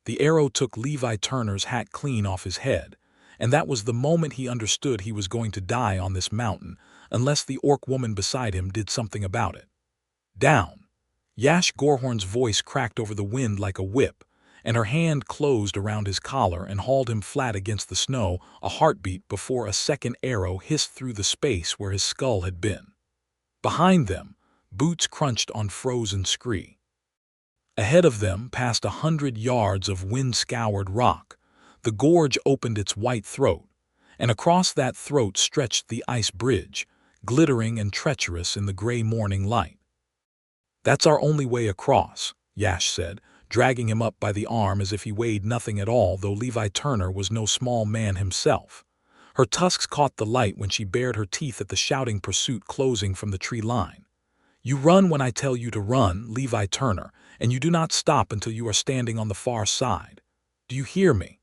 The arrow took Levi Turner's hat clean off his head, and that was the moment he understood he was going to die on this mountain unless the orc woman beside him did something about it. Down! Yash Gorehorn's voice cracked over the wind like a whip, and her hand closed around his collar and hauled him flat against the snow a heartbeat before a second arrow hissed through the space where his skull had been. Behind them, boots crunched on frozen scree. Ahead of them, past 100 yards of wind-scoured rock, the gorge opened its white throat, and across that throat stretched the ice bridge, glittering and treacherous in the gray morning light. "That's our only way across," Yash said, dragging him up by the arm as if he weighed nothing at all, though Levi Turner was no small man himself. Her tusks caught the light when she bared her teeth at the shouting pursuit closing from the tree line. "You run when I tell you to run, Levi Turner, and you do not stop until you are standing on the far side. Do you hear me?"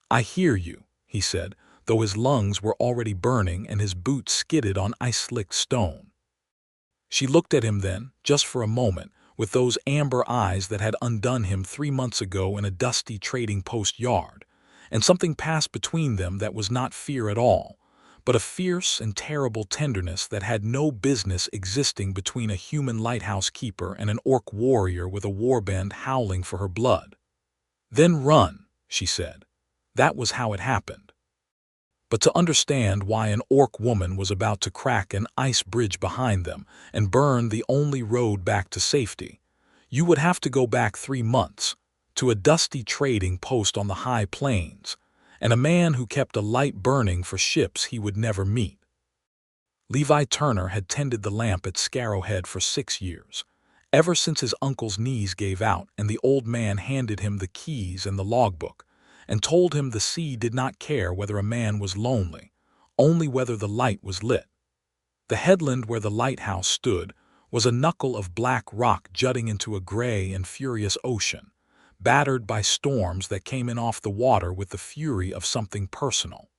"I hear you," he said, though his lungs were already burning and his boots skidded on ice-slicked stone. She looked at him then, just for a moment, with those amber eyes that had undone him 3 months ago in a dusty trading post yard, and something passed between them that was not fear at all, but a fierce and terrible tenderness that had no business existing between a human lighthouse keeper and an orc warrior with a warband howling for her blood. "Then run," she said. That was how it happened. But to understand why an orc woman was about to crack an ice bridge behind them and burn the only road back to safety, you would have to go back 3 months, to a dusty trading post on the high plains, and a man who kept a light burning for ships he would never meet. Levi Turner had tended the lamp at Scarrowhead for 6 years, ever since his uncle's knees gave out and the old man handed him the keys and the logbook, and told him the sea did not care whether a man was lonely, only whether the light was lit. The headland where the lighthouse stood was a knuckle of black rock jutting into a gray and furious ocean, battered by storms that came in off the water with the fury of something personal.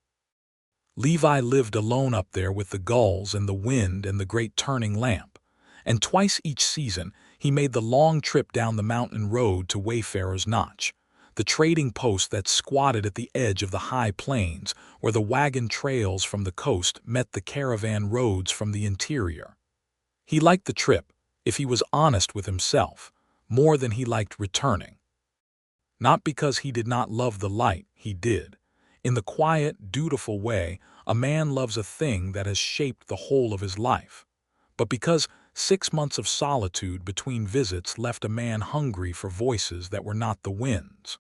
Levi lived alone up there with the gulls and the wind and the great turning lamp, and twice each season he made the long trip down the mountain road to Wayfarer's Notch, the trading post that squatted at the edge of the high plains where the wagon trails from the coast met the caravan roads from the interior. He liked the trip, if he was honest with himself, more than he liked returning. Not because he did not love the light, he did. In the quiet, dutiful way a man loves a thing that has shaped the whole of his life, but because 6 months of solitude between visits left a man hungry for voices that were not the wind's.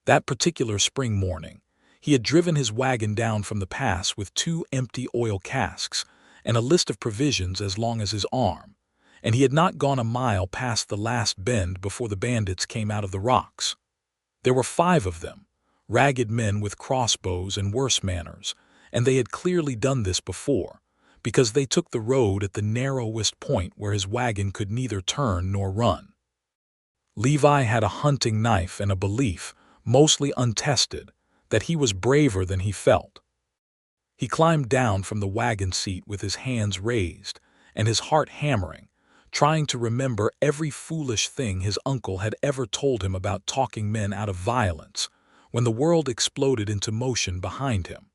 That particular spring morning, he had driven his wagon down from the pass with 2 empty oil casks and a list of provisions as long as his arm, and he had not gone a mile past the last bend before the bandits came out of the rocks. There were 5 of them, ragged men with crossbows and worse manners, and they had clearly done this before, because they took the road at the narrowest point where his wagon could neither turn nor run. Levi had a hunting knife and a belief, mostly untested, that he was braver than he felt. He climbed down from the wagon seat with his hands raised and his heart hammering, trying to remember every foolish thing his uncle had ever told him about talking men out of violence, when the world exploded into motion behind him.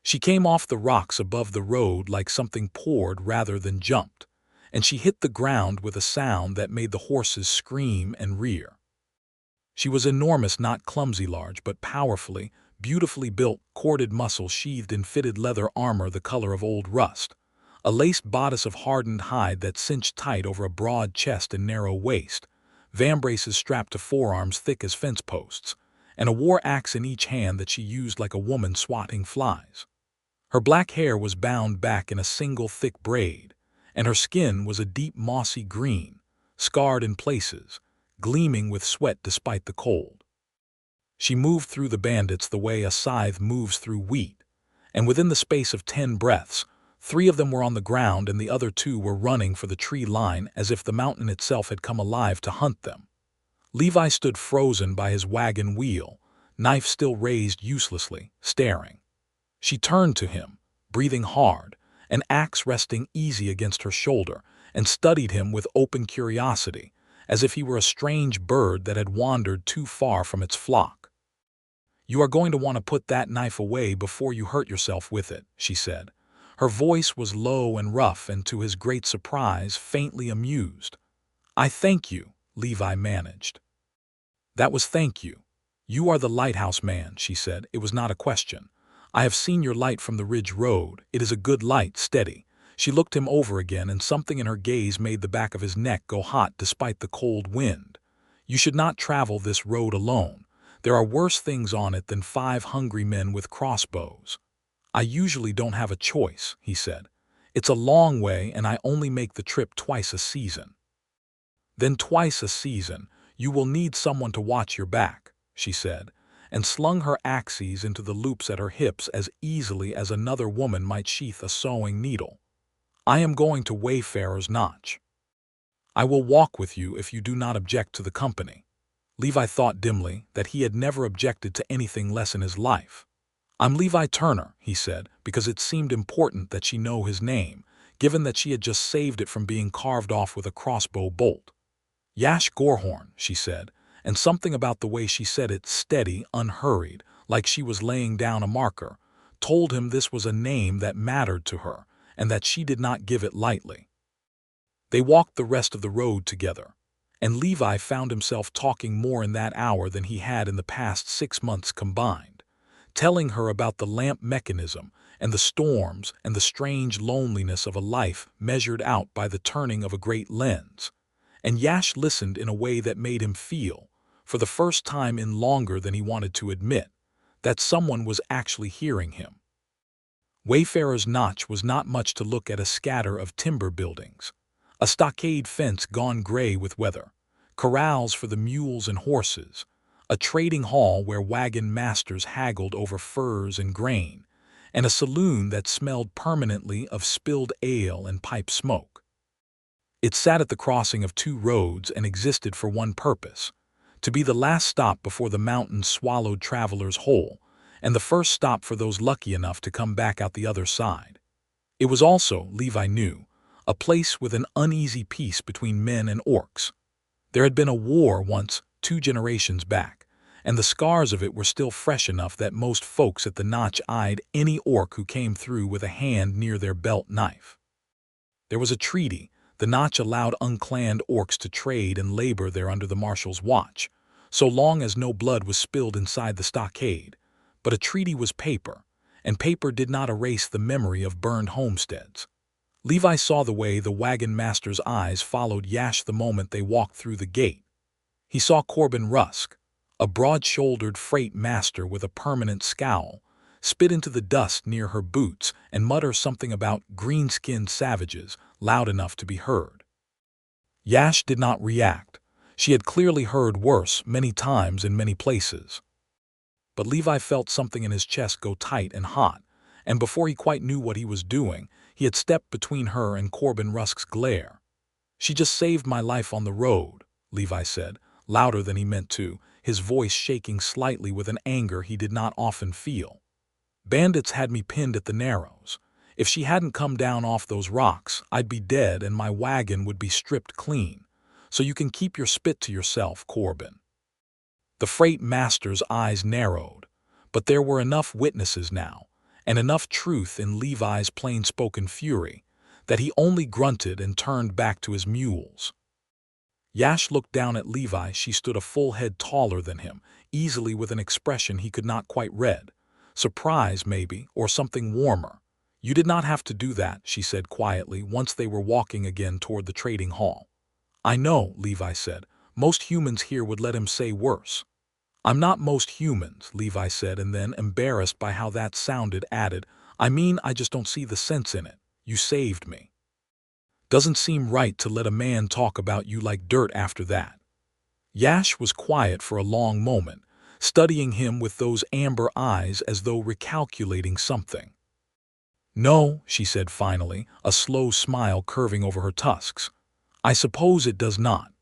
She came off the rocks above the road like something poured rather than jumped, and she hit the ground with a sound that made the horses scream and rear. She was enormous, not clumsy large, but powerfully, beautifully built, corded muscle sheathed in fitted leather armor the color of old rust, a laced bodice of hardened hide that cinched tight over a broad chest and narrow waist, vambraces strapped to forearms thick as fence posts, and a war axe in each hand that she used like a woman swatting flies. Her black hair was bound back in a single thick braid, and her skin was a deep mossy green, scarred in places, gleaming with sweat despite the cold. She moved through the bandits the way a scythe moves through wheat, and within the space of 10 breaths, 3 of them were on the ground and the other 2 were running for the tree line as if the mountain itself had come alive to hunt them. Levi stood frozen by his wagon wheel, knife still raised uselessly, staring. She turned to him, breathing hard, an axe resting easy against her shoulder, and studied him with open curiosity, as if he were a strange bird that had wandered too far from its flock. "You are going to want to put that knife away before you hurt yourself with it," she said. Her voice was low and rough and, to his great surprise, faintly amused. "I thank you," Levi managed. "That was thank you. You are the lighthouse man," she said. "It was not a question. I have seen your light from the ridge road. It is a good light, steady." She looked him over again, and something in her gaze made the back of his neck go hot despite the cold wind. "You should not travel this road alone. There are worse things on it than 5 hungry men with crossbows." "I usually don't have a choice," he said. "It's a long way, and I only make the trip twice a season." "Then twice a season, you will need someone to watch your back," she said, and slung her axes into the loops at her hips as easily as another woman might sheath a sewing needle. "I am going to Wayfarer's Notch. I will walk with you if you do not object to the company." Levi thought dimly that he had never objected to anything less in his life. "I'm Levi Turner," he said, because it seemed important that she know his name, given that she had just saved it from being carved off with a crossbow bolt. "Yash Gorehorn," she said, and something about the way she said it, steady, unhurried, like she was laying down a marker, told him this was a name that mattered to her, and that she did not give it lightly. They walked the rest of the road together, and Levi found himself talking more in that hour than he had in the past 6 months combined, telling her about the lamp mechanism and the storms and the strange loneliness of a life measured out by the turning of a great lens. And Yash listened in a way that made him feel, for the first time in longer than he wanted to admit, that someone was actually hearing him. Wayfarer's Notch was not much to look at: a scatter of timber buildings, a stockade fence gone gray with weather, corrals for the mules and horses, a trading hall where wagon masters haggled over furs and grain, and a saloon that smelled permanently of spilled ale and pipe smoke. It sat at the crossing of 2 roads and existed for one purpose: to be the last stop before the mountains swallowed travelers whole, and the first stop for those lucky enough to come back out the other side. It was also, Levi knew, a place with an uneasy peace between men and orcs. There had been a war once, 2 generations back, and the scars of it were still fresh enough that most folks at the Notch eyed any orc who came through with a hand near their belt knife. There was a treaty. The Notch allowed unclanned orcs to trade and labor there under the marshal's watch, so long as no blood was spilled inside the stockade. But a treaty was paper, and paper did not erase the memory of burned homesteads. Levi saw the way the wagon master's eyes followed Yash the moment they walked through the gate. He saw Corbin Rusk, a broad-shouldered freight master with a permanent scowl, spit into the dust near her boots and mutter something about green-skinned savages loud enough to be heard. Yash did not react. She had clearly heard worse many times in many places. But Levi felt something in his chest go tight and hot, and before he quite knew what he was doing, he had stepped between her and Corbin Rusk's glare. "She just saved my life on the road," Levi said, louder than he meant to, his voice shaking slightly with an anger he did not often feel. "Bandits had me pinned at the Narrows. If she hadn't come down off those rocks, I'd be dead and my wagon would be stripped clean. So you can keep your spit to yourself, Corbin." The freight master's eyes narrowed, but there were enough witnesses now, and enough truth in Levi's plain-spoken fury, that he only grunted and turned back to his mules. Yash looked down at Levi. She stood a full head taller than him, easily, with an expression he could not quite read. Surprise, maybe, or something warmer. "You did not have to do that," she said quietly once they were walking again toward the trading hall. "I know," Levi said. "Most humans here would let him say worse." "I'm not most humans," Levi said, and then, embarrassed by how that sounded, added, "I mean, I just don't see the sense in it. You saved me. Doesn't seem right to let a man talk about you like dirt after that." Yash was quiet for a long moment, studying him with those amber eyes as though recalculating something. "No," she said finally, a slow smile curving over her tusks. "I suppose it does not.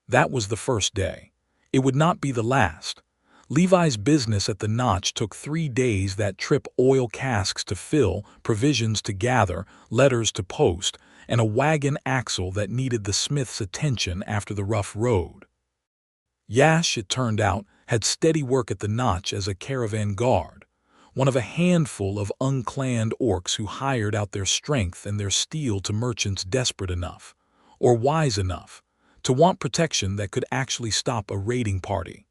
That was the first day. It would not be the last. Levi's business at the Notch took 3 days that trip: oil casks to fill, provisions to gather, letters to post, and a wagon axle that needed the smith's attention after the rough road. Yash, it turned out, had steady work at the notch as a caravan guard, one of a handful of unclanned orcs who hired out their strength and their steel to merchants desperate enough, or wise enough, to want protection that could actually stop a raiding party.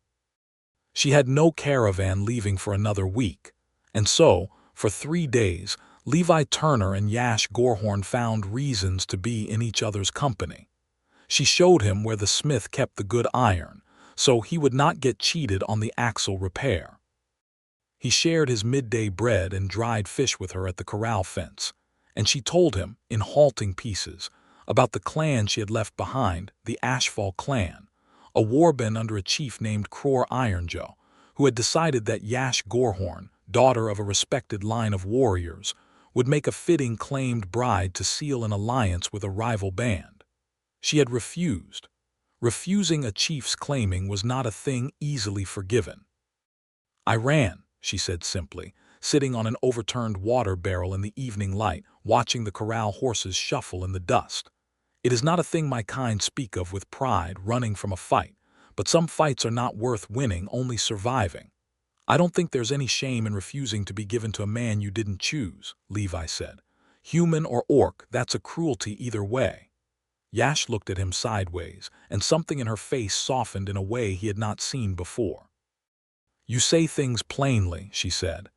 She had no caravan leaving for another week, and so, for 3 days, Levi Turner and Yash Gorehorn found reasons to be in each other's company. She showed him where the smith kept the good iron, so he would not get cheated on the axle repair. He shared his midday bread and dried fish with her at the corral fence, and she told him, in halting pieces, about the clan she had left behind, the Ashfall clan, a warband under a chief named Cror Ironjaw, who had decided that Yash Gorehorn, daughter of a respected line of warriors, would make a fitting claimed bride to seal an alliance with a rival band. She had refused. Refusing a chief's claiming was not a thing easily forgiven. "I ran," she said simply, sitting on an overturned water barrel in the evening light, watching the corral horses shuffle in the dust. "It is not a thing my kind speak of with pride, running from a fight, but some fights are not worth winning, only surviving. I don't think there's any shame in refusing to be given to a man you didn't choose," Levi said. "Human or orc, that's a cruelty either way." Yash looked at him sideways, and something in her face softened in a way he had not seen before. "You say things plainly," she said.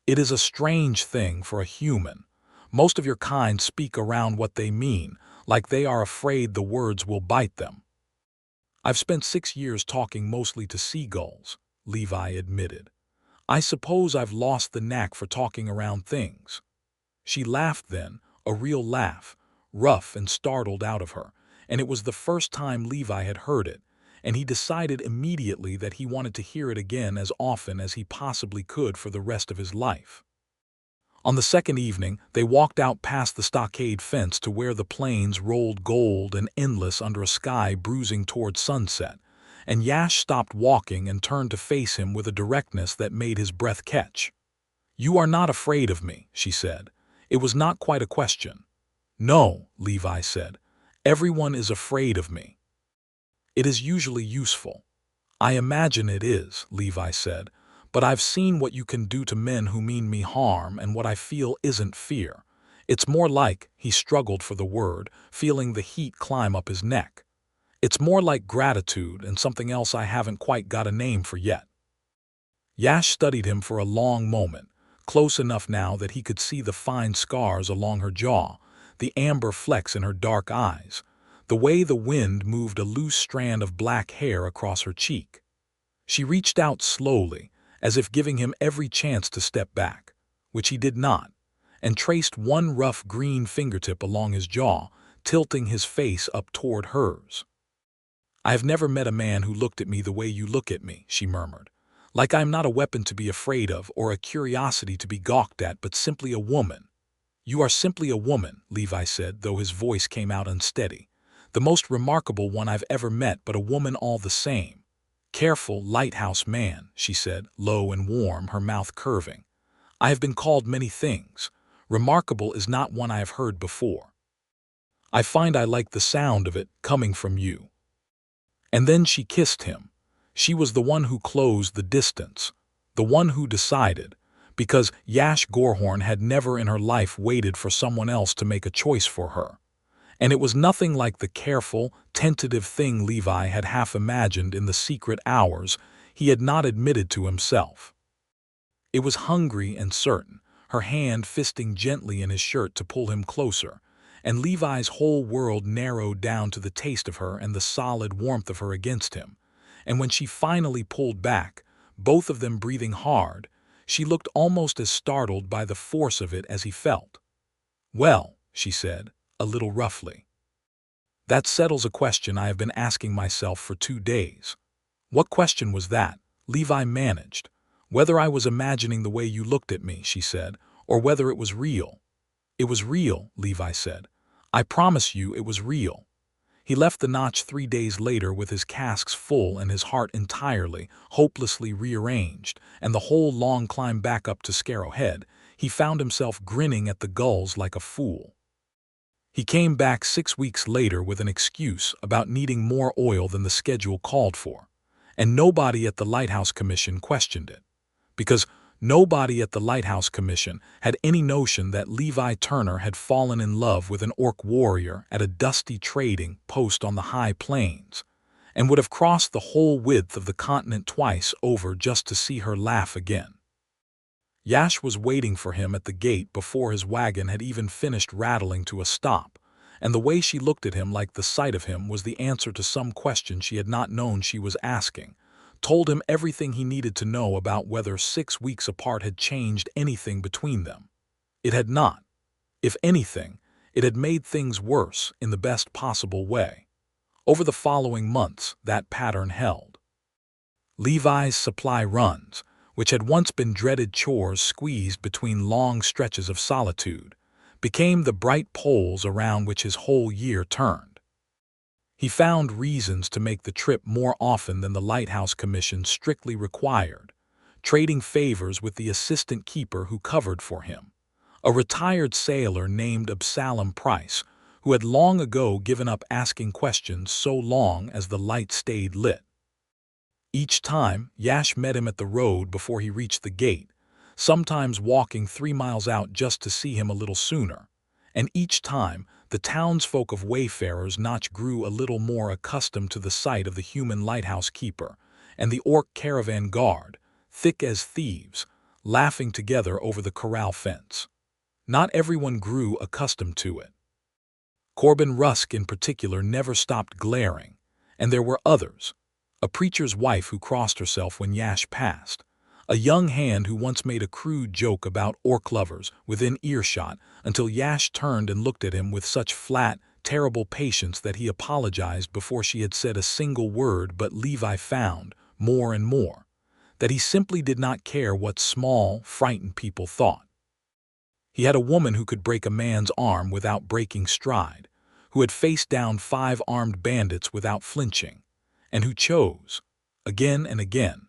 "It is a strange thing for a human. Most of your kind speak around what they mean, like they are afraid the words will bite them." "I've spent 6 years talking mostly to seagulls," Levi admitted. "I suppose I've lost the knack for talking around things." She laughed then, a real laugh, rough and startled out of her, and it was the first time Levi had heard it, and he decided immediately that he wanted to hear it again as often as he possibly could for the rest of his life. On the second evening, they walked out past the stockade fence to where the plains rolled gold and endless under a sky bruising toward sunset, and Yash stopped walking and turned to face him with a directness that made his breath catch. "You are not afraid of me," she said. It was not quite a question. "No," Levi said. "Everyone is afraid of me." "It is usually useful." "I imagine it is," Levi said, "but I've seen what you can do to men who mean me harm, and what I feel isn't fear. It's more like," he struggled for the word, feeling the heat climb up his neck. "It's more like gratitude and something else I haven't quite got a name for yet." Yash studied him for a long moment, close enough now that he could see the fine scars along her jaw, the amber flecks in her dark eyes, the way the wind moved a loose strand of black hair across her cheek. She reached out slowly, as if giving him every chance to step back, which he did not, and traced one rough green fingertip along his jaw, tilting his face up toward hers. "I have never met a man who looked at me the way you look at me," she murmured. "Like I am not a weapon to be afraid of or a curiosity to be gawked at, but simply a woman." "You are simply a woman," Levi said, though his voice came out unsteady. "The most remarkable one I've ever met, but a woman all the same." "Careful, lighthouse man," she said, low and warm, her mouth curving. "I have been called many things. Remarkable is not one I have heard before. I find I like the sound of it coming from you." And then she kissed him. She was the one who closed the distance, the one who decided, because Yash Gorehorn had never in her life waited for someone else to make a choice for her. And it was nothing like the careful, tentative thing Levi had half imagined in the secret hours he had not admitted to himself. It was hungry and certain, her hand fisting gently in his shirt to pull him closer, and Levi's whole world narrowed down to the taste of her and the solid warmth of her against him. And when she finally pulled back, both of them breathing hard, she looked almost as startled by the force of it as he felt. "Well," she said, a little roughly. "That settles a question I have been asking myself for 2 days." "What question was that?" Levi managed. "Whether I was imagining the way you looked at me," she said, "or whether it was real." "It was real," Levi said. "I promise you it was real." He left the notch 3 days later with his casks full and his heart entirely, hopelessly rearranged, and the whole long climb back up to Scarrow Head, he found himself grinning at the gulls like a fool. He came back 6 weeks later with an excuse about needing more oil than the schedule called for, and nobody at the Lighthouse Commission questioned it, because nobody at the Lighthouse Commission had any notion that Levi Turner had fallen in love with an orc warrior at a dusty trading post on the high plains, and would have crossed the whole width of the continent twice over just to see her laugh again. Yash was waiting for him at the gate before his wagon had even finished rattling to a stop, and the way she looked at him like the sight of him was the answer to some question she had not known she was asking, told him everything he needed to know about whether 6 weeks apart had changed anything between them. It had not. If anything, it had made things worse in the best possible way. Over the following months, that pattern held. Levi's supply runs, which had once been dreaded chores squeezed between long stretches of solitude, became the bright poles around which his whole year turned. He found reasons to make the trip more often than the Lighthouse Commission strictly required, trading favors with the assistant keeper who covered for him, a retired sailor named Absalom Price, who had long ago given up asking questions so long as the light stayed lit. Each time, Yash met him at the road before he reached the gate, sometimes walking 3 miles out just to see him a little sooner, and each time the townsfolk of wayfarers Notch grew a little more accustomed to the sight of the human lighthouse keeper and the orc caravan guard, thick as thieves, laughing together over the corral fence. Not everyone grew accustomed to it. Corbin Rusk in particular never stopped glaring, and there were others. A preacher's wife who crossed herself when Yash passed, a young hand who once made a crude joke about orc lovers within earshot until Yash turned and looked at him with such flat, terrible patience that he apologized before she had said a single word, but Levi found, more and more, that he simply did not care what small, frightened people thought. He had a woman who could break a man's arm without breaking stride, who had faced down 5 armed bandits without flinching, and who chose, again and again,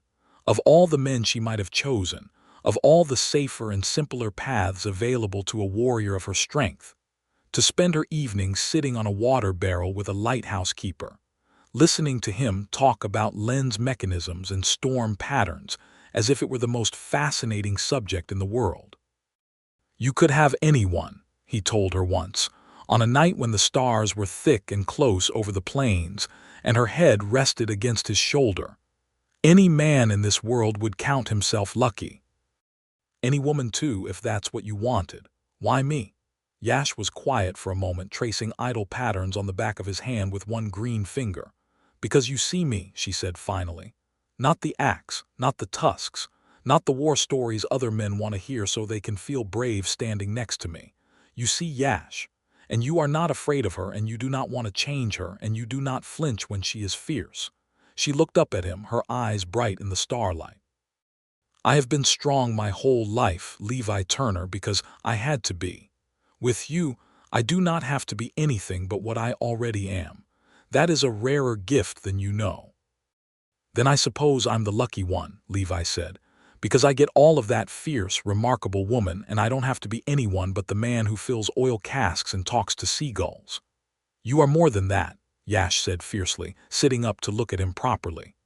of all the men she might have chosen, of all the safer and simpler paths available to a warrior of her strength, to spend her evenings sitting on a water barrel with a lighthouse keeper, listening to him talk about lens mechanisms and storm patterns as if it were the most fascinating subject in the world. "You could have anyone," he told her once, on a night when the stars were thick and close over the plains, and her head rested against his shoulder. "Any man in this world would count himself lucky. Any woman too, if that's what you wanted. Why me?" Yash was quiet for a moment, tracing idle patterns on the back of his hand with one green finger. "Because you see me," she said finally. "Not the axe, not the tusks, not the war stories other men want to hear so they can feel brave standing next to me. You see Yash. And you are not afraid of her, and you do not want to change her, and you do not flinch when she is fierce." She looked up at him, her eyes bright in the starlight. "I have been strong my whole life, Levi Turner, because I had to be. With you, I do not have to be anything but what I already am. That is a rarer gift than you know." "Then I suppose I'm the lucky one," Levi said, "because I get all of that fierce, remarkable woman, and I don't have to be anyone but the man who fills oil casks and talks to seagulls." "You are more than that," Yash said fiercely, sitting up to look at him properly.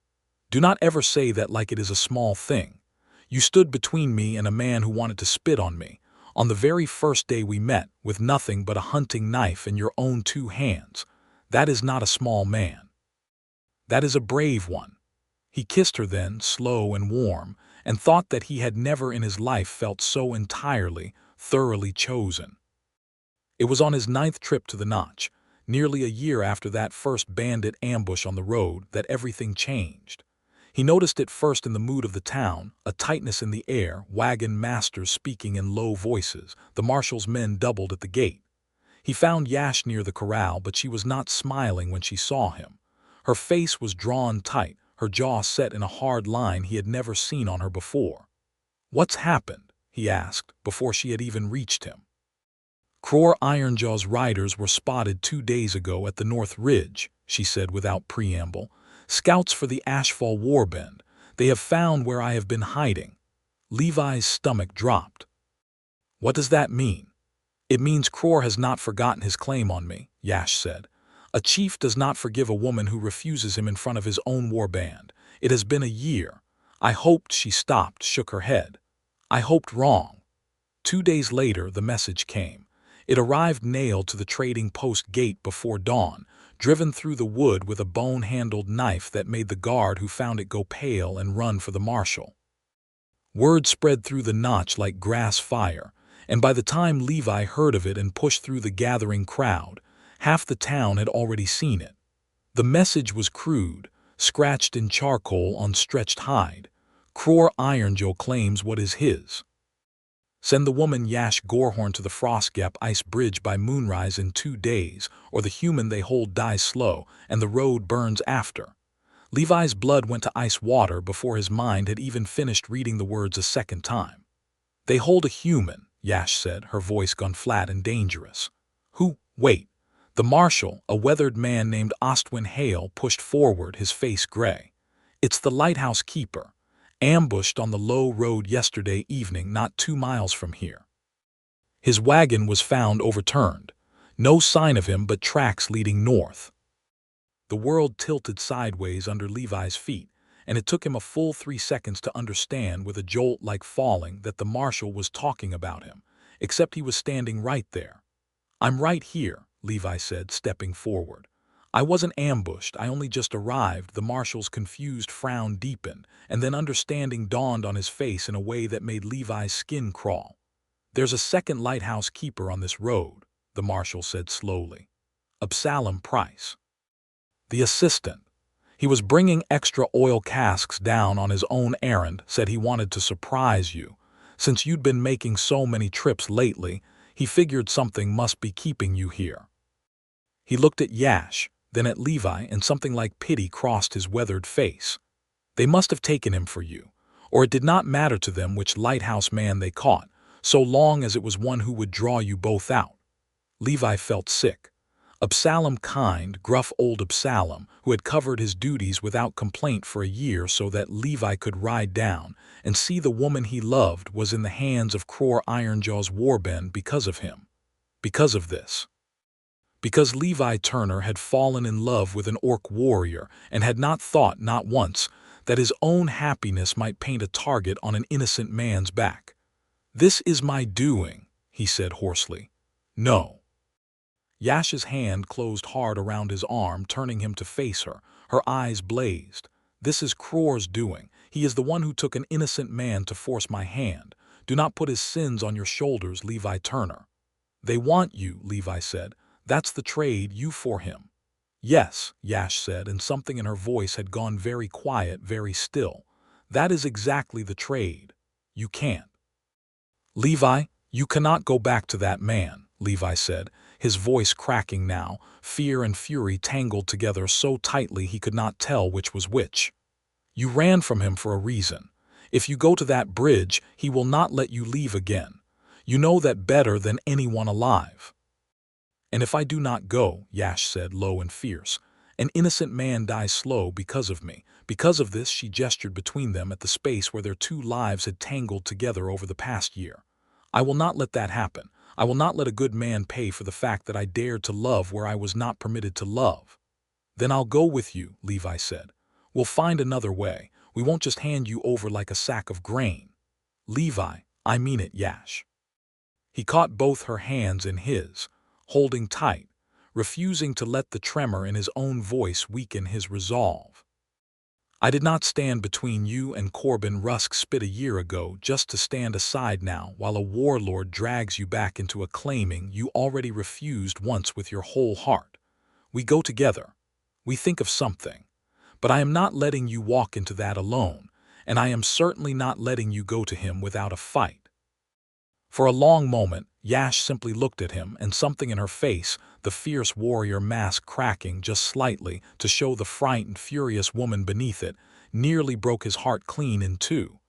"Do not ever say that like it is a small thing. You stood between me and a man who wanted to spit on me, on the very first day we met, with nothing but a hunting knife in your own 2 hands. That is not a small man. That is a brave one." He kissed her then, slow and warm, and thought that he had never in his life felt so entirely, thoroughly chosen. It was on his 9th trip to the Notch, nearly a year after that first bandit ambush on the road, that everything changed. He noticed it first in the mood of the town, a tightness in the air, wagon masters speaking in low voices, the marshal's men doubled at the gate. He found Yash near the corral, but she was not smiling when she saw him. Her face was drawn tight, her jaw set in a hard line he had never seen on her before. "What's happened?" he asked, before she had even reached him. "Crore Ironjaw's riders were spotted 2 days ago at the North Ridge," she said without preamble. "Scouts for the Ashfall Warband. They have found where I have been hiding." Levi's stomach dropped. "What does that mean?" It means Kror has not forgotten his claim on me, Yash said. A chief does not forgive a woman who refuses him in front of his own warband. It has been a year. I hoped. She stopped, shook her head. I hoped wrong. 2 days later, the message came. It arrived nailed to the trading post gate before dawn, driven through the wood with a bone-handled knife that made the guard who found it go pale and run for the marshal. Word spread through the notch like grass fire, and by the time Levi heard of it and pushed through the gathering crowd, half the town had already seen it. The message was crude, scratched in charcoal on stretched hide. Kror Ironjaw claims what is his. Send the woman Yash Gorehorn to the Frostgap Ice Bridge by moonrise in 2 days, or the human they hold dies slow, and the road burns after. Levi's blood went to ice water before his mind had even finished reading the words a second time. They hold a human, Yash said, her voice gone flat and dangerous. Who? Wait. The marshal, a weathered man named Ostwin Hale, pushed forward, his face gray. It's the lighthouse keeper, ambushed on the low road yesterday evening not 2 miles from here. His wagon was found overturned. No sign of him but tracks leading north. The world tilted sideways under Levi's feet, and it took him a full 3 seconds to understand with a jolt like falling that the marshal was talking about him, except he was standing right there. I'm right here, Levi said, stepping forward. I wasn't ambushed, I only just arrived. The marshal's confused frown deepened, and then understanding dawned on his face in a way that made Levi's skin crawl. There's a second lighthouse keeper on this road, the marshal said slowly. Absalom Price. The assistant. He was bringing extra oil casks down on his own errand, said he wanted to surprise you. Since you'd been making so many trips lately, he figured something must be keeping you here. He looked at Yash, then at Levi, and something like pity crossed his weathered face. They must have taken him for you, or it did not matter to them which lighthouse man they caught, so long as it was one who would draw you both out. Levi felt sick. Absalom kind, gruff old Absalom, who had covered his duties without complaint for a year so that Levi could ride down and see the woman he loved, was in the hands of Kror Ironjaw's warband because of him. Because of this. Because Levi Turner had fallen in love with an orc warrior and had not thought, not once, that his own happiness might paint a target on an innocent man's back. This is my doing, he said hoarsely. No. Yash's hand closed hard around his arm, turning him to face her. Her eyes blazed. This is Kror's doing. He is the one who took an innocent man to force my hand. Do not put his sins on your shoulders, Levi Turner. They want you, Levi said. That's the trade, you for him. Yes, Yash said, and something in her voice had gone very quiet, very still. That is exactly the trade. You can't. Levi, you cannot go back to that man, Levi said, his voice cracking now, fear and fury tangled together so tightly he could not tell which was which. You ran from him for a reason. If you go to that bridge, he will not let you leave again. You know that better than anyone alive. And if I do not go, Yash said, low and fierce, an innocent man dies slow because of me. Because of this, she gestured between them at the space where their 2 lives had tangled together over the past year. I will not let that happen. I will not let a good man pay for the fact that I dared to love where I was not permitted to love. Then I'll go with you, Levi said. We'll find another way. We won't just hand you over like a sack of grain. Levi, I mean it, Yash. He caught both her hands in his, holding tight, refusing to let the tremor in his own voice weaken his resolve. I did not stand between you and Corbin Rusk spit a year ago just to stand aside now while a warlord drags you back into a claiming you already refused once with your whole heart. We go together. We think of something. But I am not letting you walk into that alone, and I am certainly not letting you go to him without a fight. For a long moment, Yash simply looked at him, and something in her face, the fierce warrior mask cracking just slightly to show the frightened, furious woman beneath it, nearly broke his heart clean in two.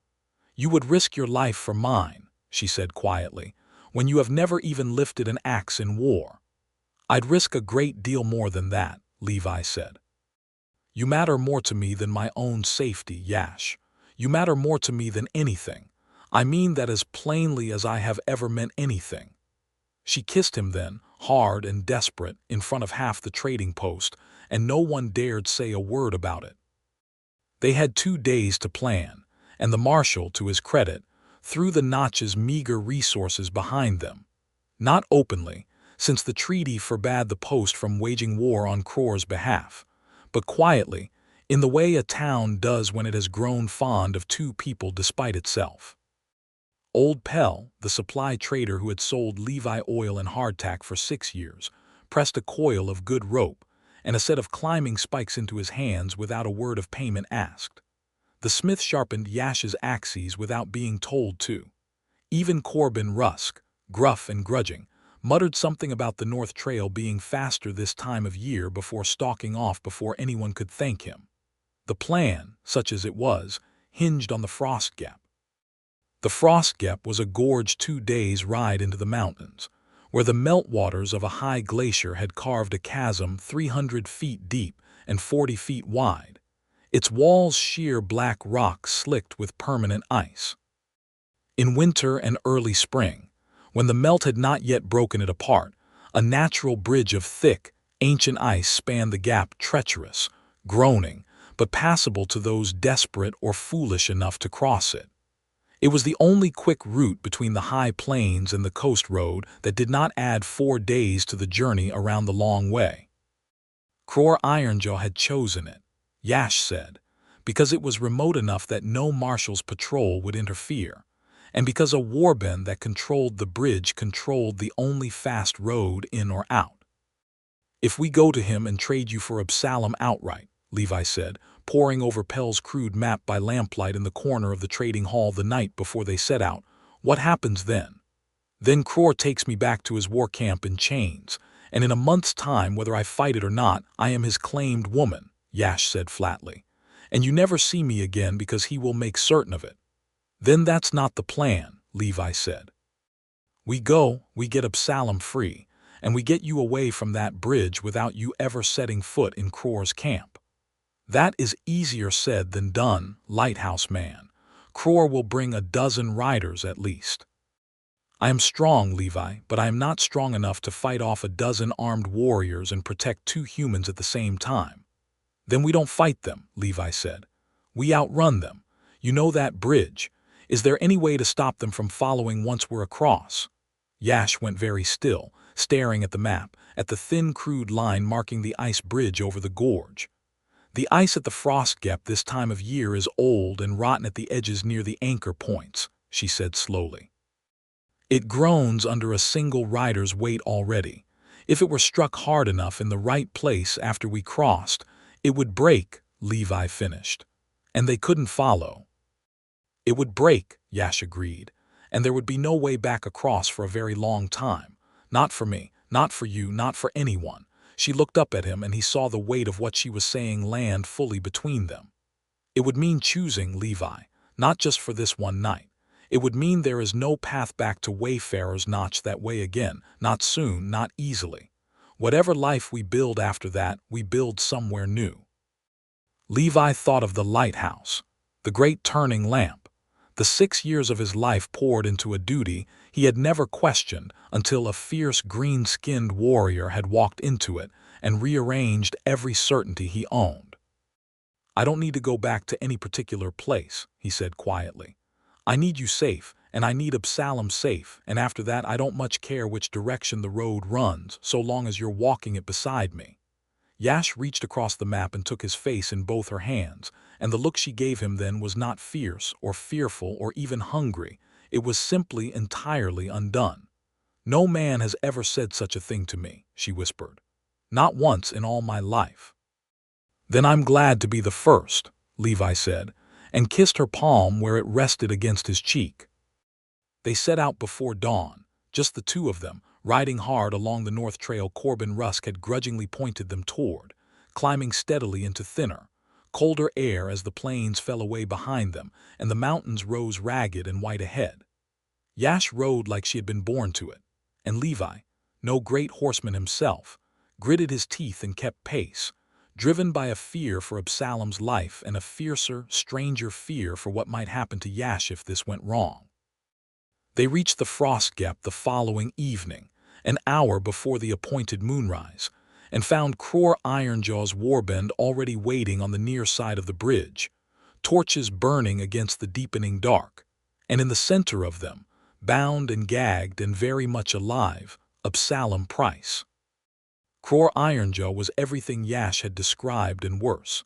You would risk your life for mine, she said quietly, when you have never even lifted an axe in war. I'd risk a great deal more than that, Levi said. You matter more to me than my own safety, Yash. You matter more to me than anything. I mean that as plainly as I have ever meant anything. She kissed him then, hard and desperate, in front of half the trading post, and no one dared say a word about it. They had 2 days to plan, and the marshal, to his credit, threw the Notch's meager resources behind them. Not openly, since the treaty forbade the post from waging war on Cror's behalf, but quietly, in the way a town does when it has grown fond of 2 people despite itself. Old Pell, the supply trader who had sold Levi oil and hardtack for 6 years, pressed a coil of good rope, and a set of climbing spikes into his hands without a word of payment asked. The smith sharpened Yash's axes without being told to. Even Corbin Rusk, gruff and grudging, muttered something about the North Trail being faster this time of year before stalking off before anyone could thank him. The plan, such as it was, hinged on the Frost Gap. The Frost Gap was a gorge 2 days' ride into the mountains, where the meltwaters of a high glacier had carved a chasm 300 feet deep and 40 feet wide, its walls sheer black rock slicked with permanent ice. In winter and early spring, when the melt had not yet broken it apart, a natural bridge of thick, ancient ice spanned the gap, treacherous, groaning, but passable to those desperate or foolish enough to cross it. It was the only quick route between the high plains and the coast road that did not add 4 days to the journey around the long way. Cror Ironjaw had chosen it, Yash said, because it was remote enough that no marshal's patrol would interfere, and because a warband that controlled the bridge controlled the only fast road in or out. "If we go to him and trade you for Absalom outright," Levi said, poring over Pell's crude map by lamplight in the corner of the trading hall the night before they set out, "what happens then?" "Then Cror takes me back to his war camp in chains, and in a month's time, whether I fight it or not, I am his claimed woman," Yash said flatly. "And you never see me again because he will make certain of it." "Then that's not the plan," Levi said. "We go, we get Absalom free, and we get you away from that bridge without you ever setting foot in Cror's camp." "That is easier said than done, lighthouse man. Cror will bring a dozen riders at least." "I am strong, Levi, but I am not strong enough to fight off a dozen armed warriors and protect 2 humans at the same time." "Then we don't fight them," Levi said. "We outrun them. You know that bridge. Is there any way to stop them from following once we're across?" Yash went very still, staring at the map, at the thin crude line marking the ice bridge over the gorge. "The ice at the Frost Gap this time of year is old and rotten at the edges near the anchor points," she said slowly. "It groans under a single rider's weight already. If it were struck hard enough in the right place after we crossed, it would break," Levi finished. "And they couldn't follow." "It would break," Yash agreed, "and there would be no way back across for a very long time. Not for me, not for you, not for anyone." She looked up at him, and he saw the weight of what she was saying land fully between them. "It would mean choosing, Levi, not just for this one night. It would mean there is no path back to Wayfarer's Notch that way again, not soon, not easily. Whatever life we build after that, we build somewhere new." Levi thought of the lighthouse, the great turning lamp. The 6 years of his life poured into a duty he had never questioned until a fierce green-skinned warrior had walked into it and rearranged every certainty he owned. "I don't need to go back to any particular place," he said quietly. "I need you safe, and I need Absalom safe, and after that I don't much care which direction the road runs, so long as you're walking it beside me." Yash reached across the map and took his face in both her hands, and the look she gave him then was not fierce or fearful or even hungry. It was simply entirely undone. "No man has ever said such a thing to me," she whispered. "Not once in all my life." "Then I'm glad to be the first," Levi said, and kissed her palm where it rested against his cheek. They set out before dawn, just the 2 of them, riding hard along the north trail Corbin Rusk had grudgingly pointed them toward, climbing steadily into thinner, colder air as the plains fell away behind them and the mountains rose ragged and white ahead. Yash rode like she had been born to it, and Levi, no great horseman himself, gritted his teeth and kept pace, driven by a fear for Absalom's life and a fiercer, stranger fear for what might happen to Yash if this went wrong. They reached the Frost Gap the following evening, an hour before the appointed moonrise, and found Cror Ironjaw's warband already waiting on the near side of the bridge, torches burning against the deepening dark, and in the center of them, bound and gagged and very much alive, Absalom Price. Cror Ironjaw was everything Yash had described and worse.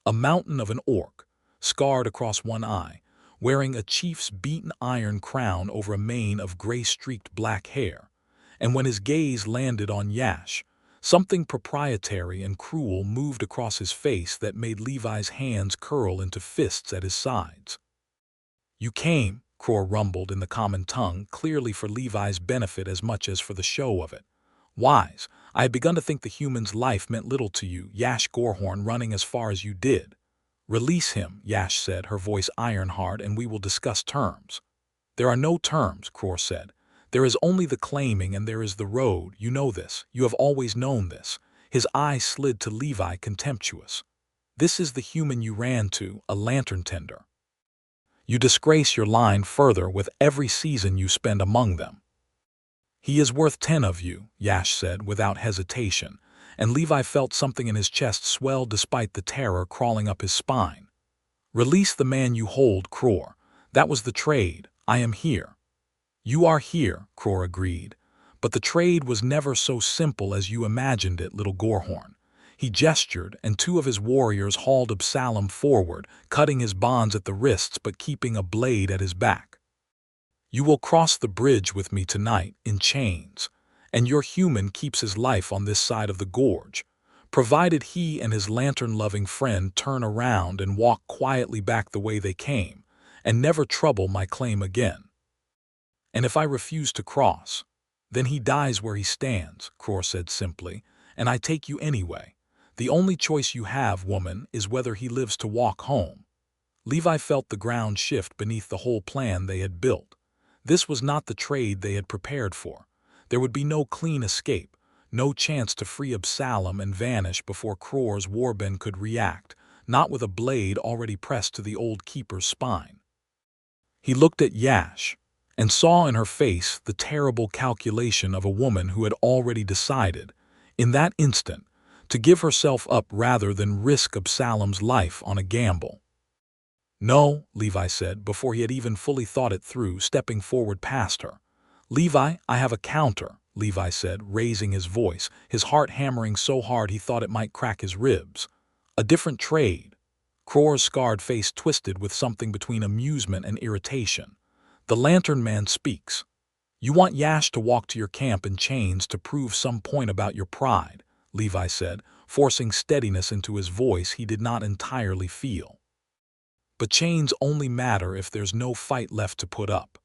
A mountain of an orc, scarred across one eye, wearing a chief's beaten iron crown over a mane of gray-streaked black hair, and when his gaze landed on Yash, something proprietary and cruel moved across his face that made Levi's hands curl into fists at his sides. "You came," Cror rumbled in the common tongue, clearly for Levi's benefit as much as for the show of it. "Wise, I had begun to think the human's life meant little to you, Yash Gorehorn, running as far as you did." "Release him," Yash said, her voice iron-hard, "and we will discuss terms." "There are no terms," Cror said. "There is only the claiming and there is the road. You know this. You have always known this." His eye slid to Levi, contemptuous. "This is the human you ran to, a lantern tender. You disgrace your line further with every season you spend among them." "He is worth 10 of you," Yash said without hesitation, and Levi felt something in his chest swell despite the terror crawling up his spine. "Release the man you hold, Cror. That was the trade. I am here." "You are here," Cror agreed. "But the trade was never so simple as you imagined it, little Gorehorn." He gestured, and 2 of his warriors hauled Absalom forward, cutting his bonds at the wrists but keeping a blade at his back. "You will cross the bridge with me tonight, in chains, and your human keeps his life on this side of the gorge, provided he and his lantern-loving friend turn around and walk quietly back the way they came, and never trouble my claim again. And if I refuse to cross, then he dies where he stands," Cror said simply, "and I take you anyway. The only choice you have, woman, is whether he lives to walk home." Levi felt the ground shift beneath the whole plan they had built. This was not the trade they had prepared for. There would be no clean escape, no chance to free Absalom and vanish before Cror's warband could react, not with a blade already pressed to the old keeper's spine. He looked at Yash, and saw in her face the terrible calculation of a woman who had already decided, in that instant, to give herself up rather than risk Absalom's life on a gamble. "No," Levi said, before he had even fully thought it through, stepping forward past her. "Levi, I have a counter," Levi said, raising his voice, his heart hammering so hard he thought it might crack his ribs. "A different trade." Cror's scarred face twisted with something between amusement and irritation. "The Lantern Man speaks. You want Yash to walk to your camp in chains to prove some point about your pride," Levi said, forcing steadiness into his voice he did not entirely feel. "But chains only matter if there's no fight left to put up.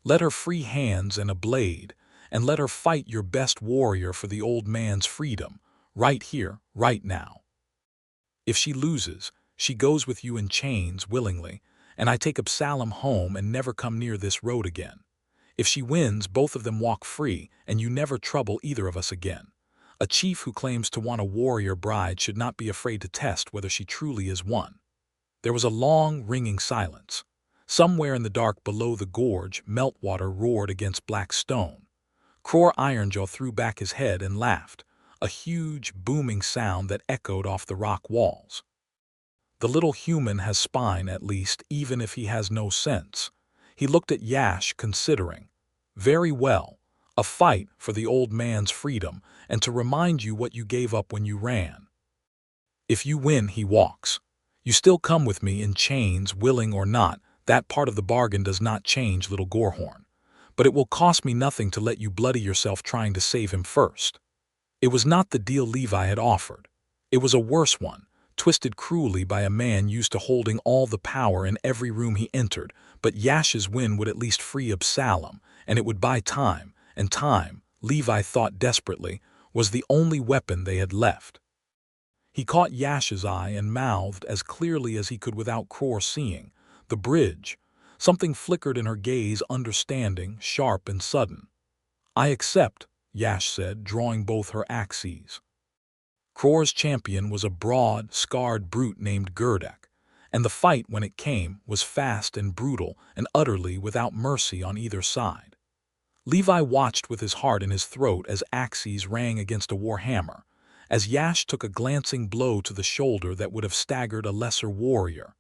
Let her free hands and a blade, and let her fight your best warrior for the old man's freedom, right here, right now. If she loses, she goes with you in chains willingly, and I take Absalom home and never come near this road again. If she wins, both of them walk free, and you never trouble either of us again. A chief who claims to want a warrior bride should not be afraid to test whether she truly is one." There was a long, ringing silence. Somewhere in the dark below the gorge, meltwater roared against black stone. Cror Ironjaw threw back his head and laughed, a huge, booming sound that echoed off the rock walls. "The little human has spine, at least, even if he has no sense." He looked at Yash, considering. "Very well. A fight for the old man's freedom, and to remind you what you gave up when you ran. If you win, he walks. You still come with me in chains, willing or not. That part of the bargain does not change, little Gorehorn. But it will cost me nothing to let you bloody yourself trying to save him first." It was not the deal Levi had offered. It was a worse one, twisted cruelly by a man used to holding all the power in every room he entered, but Yash's win would at least free Absalom, and it would buy time, and time, Levi thought desperately, was the only weapon they had left. He caught Yash's eye and mouthed as clearly as he could without Cror seeing, "The bridge." Something flickered in her gaze, understanding, sharp and sudden. "I accept," Yash said, drawing both her axes. Cror's champion was a broad, scarred brute named Gerdek, and the fight, when it came, was fast and brutal and utterly without mercy on either side. Levi watched with his heart in his throat as axes rang against a warhammer, as Yash took a glancing blow to the shoulder that would have staggered a lesser warrior,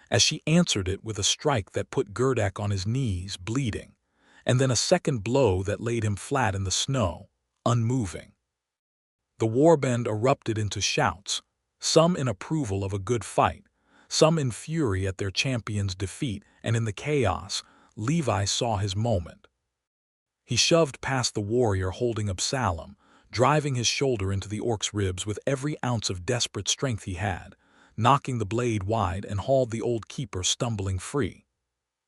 as she answered it with a strike that put Gerdek on his knees, bleeding, and then a second blow that laid him flat in the snow, unmoving. The warband erupted into shouts, some in approval of a good fight, some in fury at their champion's defeat, and in the chaos, Levi saw his moment. He shoved past the warrior holding Absalom, driving his shoulder into the orc's ribs with every ounce of desperate strength he had, knocking the blade wide and hauled the old keeper stumbling free.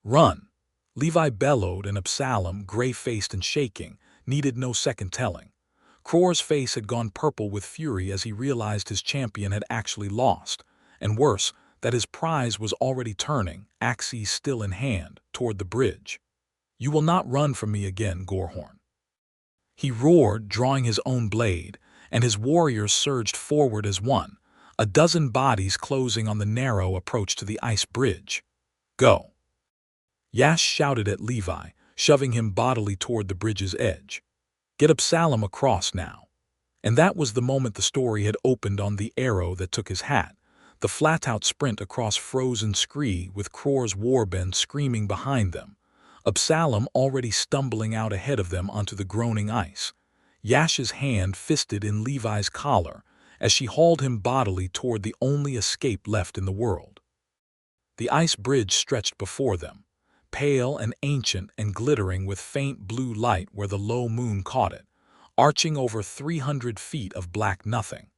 "Run!" Levi bellowed, and Absalom, gray-faced and shaking, needed no second telling. Cror's face had gone purple with fury as he realized his champion had actually lost, and worse, that his prize was already turning, axes still in hand, toward the bridge. "You will not run from me again, Gorehorn." He roared, drawing his own blade, and his warriors surged forward as one, a dozen bodies closing on the narrow approach to the ice bridge. "Go!" Yash shouted at Levi, shoving him bodily toward the bridge's edge. "Get Absalom across now." And that was the moment the story had opened on the arrow that took his hat, the flat-out sprint across frozen scree with Cror's warband screaming behind them, Absalom already stumbling out ahead of them onto the groaning ice, Yash's hand fisted in Levi's collar as she hauled him bodily toward the only escape left in the world. The ice bridge stretched before them, pale and ancient and glittering with faint blue light where the low moon caught it, arching over 300 feet of black nothing.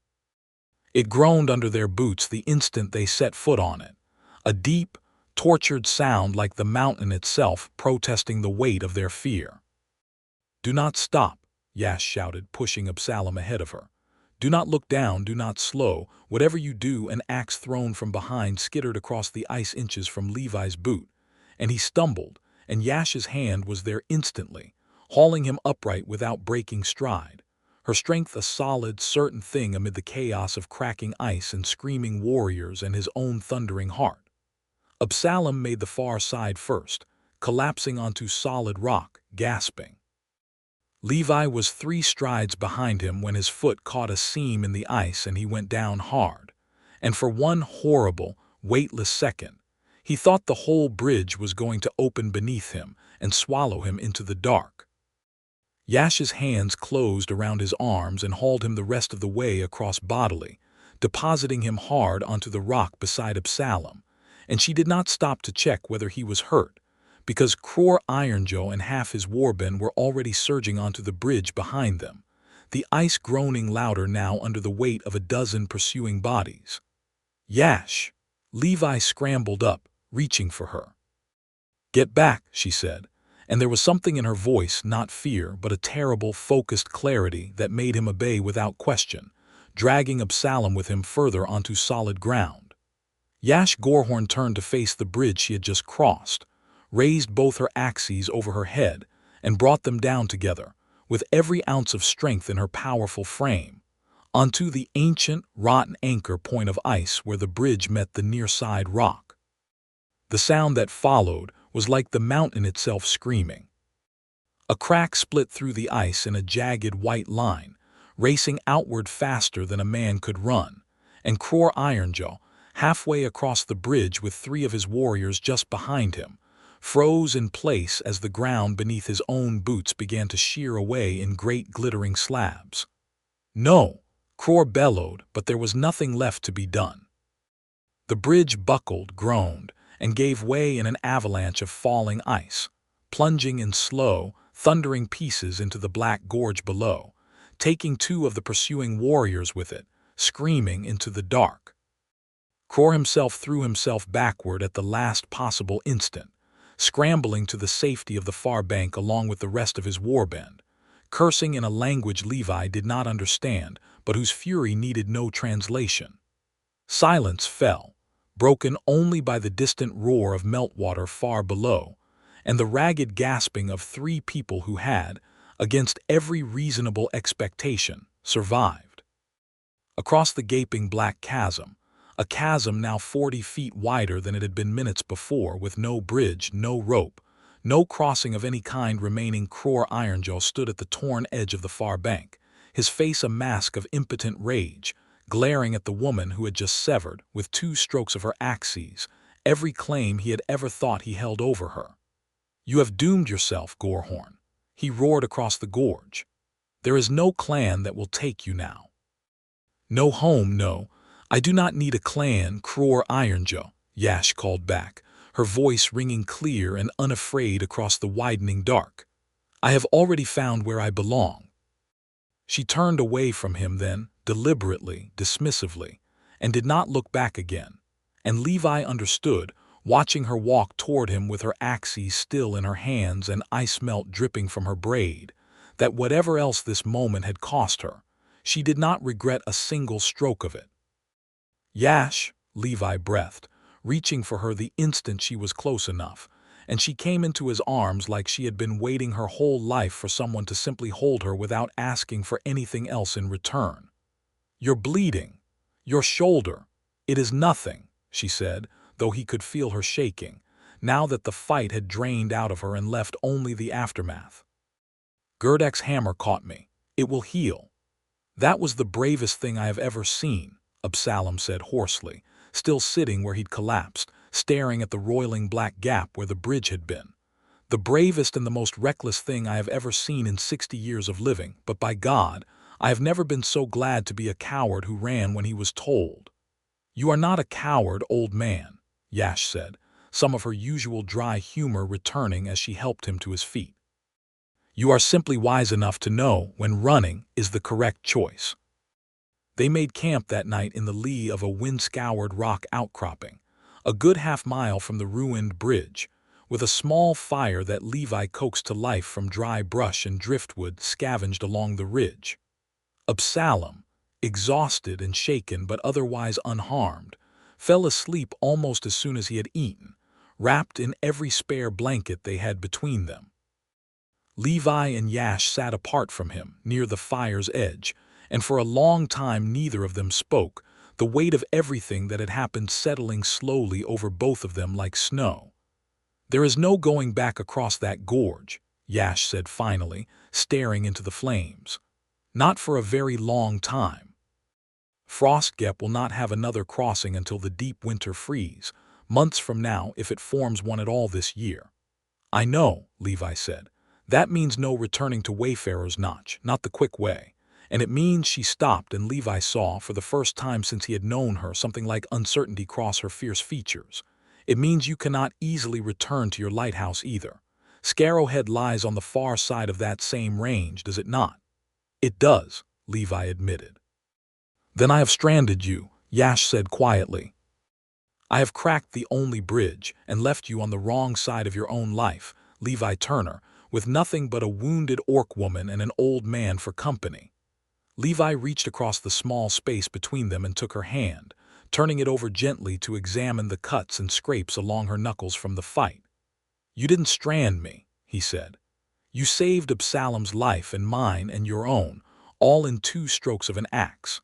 It groaned under their boots the instant they set foot on it, a deep, tortured sound like the mountain itself protesting the weight of their fear. "Do not stop," Yash shouted, pushing Absalom ahead of her. "Do not look down, do not slow. Whatever you do," an axe thrown from behind skittered across the ice inches from Levi's boot, and he stumbled, and Yash's hand was there instantly, hauling him upright without breaking stride, her strength a solid, certain thing amid the chaos of cracking ice and screaming warriors and his own thundering heart. Absalom made the far side first, collapsing onto solid rock, gasping. Levi was 3 strides behind him when his foot caught a seam in the ice and he went down hard, and for one horrible, weightless second, he thought the whole bridge was going to open beneath him and swallow him into the dark. Yash's hands closed around his arms and hauled him the rest of the way across bodily, depositing him hard onto the rock beside Absalom, and she did not stop to check whether he was hurt, because Cror Ironjaw and half his warband were already surging onto the bridge behind them, the ice groaning louder now under the weight of a dozen pursuing bodies. "Yash!" Levi scrambled up, reaching for her. "Get back," she said, and there was something in her voice, not fear, but a terrible, focused clarity that made him obey without question, dragging Absalom with him further onto solid ground. Yash Gorehorn turned to face the bridge she had just crossed, raised both her axes over her head, and brought them down together, with every ounce of strength in her powerful frame, onto the ancient, rotten anchor point of ice where the bridge met the near-side rock. The sound that followed was like the mountain itself screaming. A crack split through the ice in a jagged white line, racing outward faster than a man could run, and Cror Ironjaw, halfway across the bridge with 3 of his warriors just behind him, froze in place as the ground beneath his own boots began to shear away in great glittering slabs. "No!" Cror bellowed, but there was nothing left to be done. The bridge buckled, groaned, and gave way in an avalanche of falling ice, plunging in slow, thundering pieces into the black gorge below, taking 2 of the pursuing warriors with it, screaming into the dark. Cror himself threw himself backward at the last possible instant, scrambling to the safety of the far bank along with the rest of his warband, cursing in a language Levi did not understand, but whose fury needed no translation. Silence fell, broken only by the distant roar of meltwater far below, and the ragged gasping of 3 people who had, against every reasonable expectation, survived. Across the gaping black chasm, a chasm now 40 feet wider than it had been minutes before, with no bridge, no rope, No crossing of any kind remaining. Cror Ironjaw stood at the torn edge of the far bank, his face a mask of impotent rage, glaring at the woman who had just severed, with 2 strokes of her axes, every claim he had ever thought he held over her. "You have doomed yourself, Gorehorn," he roared across the gorge. "There is no clan that will take you now. No home, no. I do not need a clan, Cror Ironjaw," Yash called back, her voice ringing clear and unafraid across the widening dark. "I have already found where I belong." She turned away from him then, deliberately, dismissively, and did not look back again. And Levi understood, watching her walk toward him with her axes still in her hands and ice melt dripping from her braid, that whatever else this moment had cost her, she did not regret a single stroke of it. "Yash," Levi breathed, reaching for her the instant she was close enough, and she came into his arms like she had been waiting her whole life for someone to simply hold her without asking for anything else in return. "You're bleeding. Your shoulder. It is nothing," she said, though he could feel her shaking, now that the fight had drained out of her and left only the aftermath. "Gerdek's hammer caught me. It will heal." "That was the bravest thing I have ever seen," Absalom said hoarsely, still sitting where he'd collapsed, staring at the roiling black gap where the bridge had been. "The bravest and the most reckless thing I have ever seen in 60 years of living, but by God, I have never been so glad to be a coward who ran when he was told." "You are not a coward, old man," Yash said, some of her usual dry humor returning as she helped him to his feet. "You are simply wise enough to know when running is the correct choice." They made camp that night in the lee of a wind-scoured rock outcropping, a good half-mile from the ruined bridge, with a small fire that Levi coaxed to life from dry brush and driftwood scavenged along the ridge. Absalom, exhausted and shaken but otherwise unharmed, fell asleep almost as soon as he had eaten, wrapped in every spare blanket they had between them. Levi and Yash sat apart from him, near the fire's edge, and for a long time neither of them spoke, the weight of everything that had happened settling slowly over both of them like snow. "There is no going back across that gorge," Yash said finally, staring into the flames. "Not for a very long time. Frostgep will not have another crossing until the deep winter freeze, months from now if it forms one at all this year." "I know," Levi said. "That means no returning to Wayfarer's Notch, not the quick way. And it means," she stopped, and Levi saw, for the first time since he had known her, something like uncertainty cross her fierce features. "It means you cannot easily return to your lighthouse either. Scarrowhead lies on the far side of that same range, does it not?" "It does," Levi admitted. "Then I have stranded you," Yash said quietly. "I have cracked the only bridge and left you on the wrong side of your own life, Levi Turner, with nothing but a wounded orc woman and an old man for company." Levi reached across the small space between them and took her hand, turning it over gently to examine the cuts and scrapes along her knuckles from the fight. "You didn't strand me," he said. "You saved Absalom's life and mine and your own, all in 2 strokes of an axe.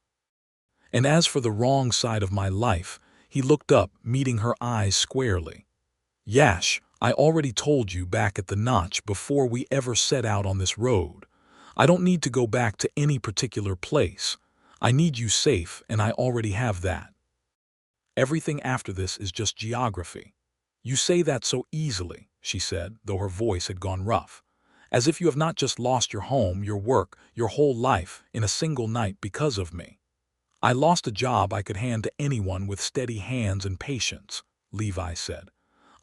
And as for the wrong side of my life," he looked up, meeting her eyes squarely. "Yash, I already told you back at the Notch before we ever set out on this road. I don't need to go back to any particular place. I need you safe, and I already have that. Everything after this is just geography." "You say that so easily," she said, though her voice had gone rough. "As if you have not just lost your home, your work, your whole life, in a single night because of me." "I lost a job I could hand to anyone with steady hands and patience," Levi said.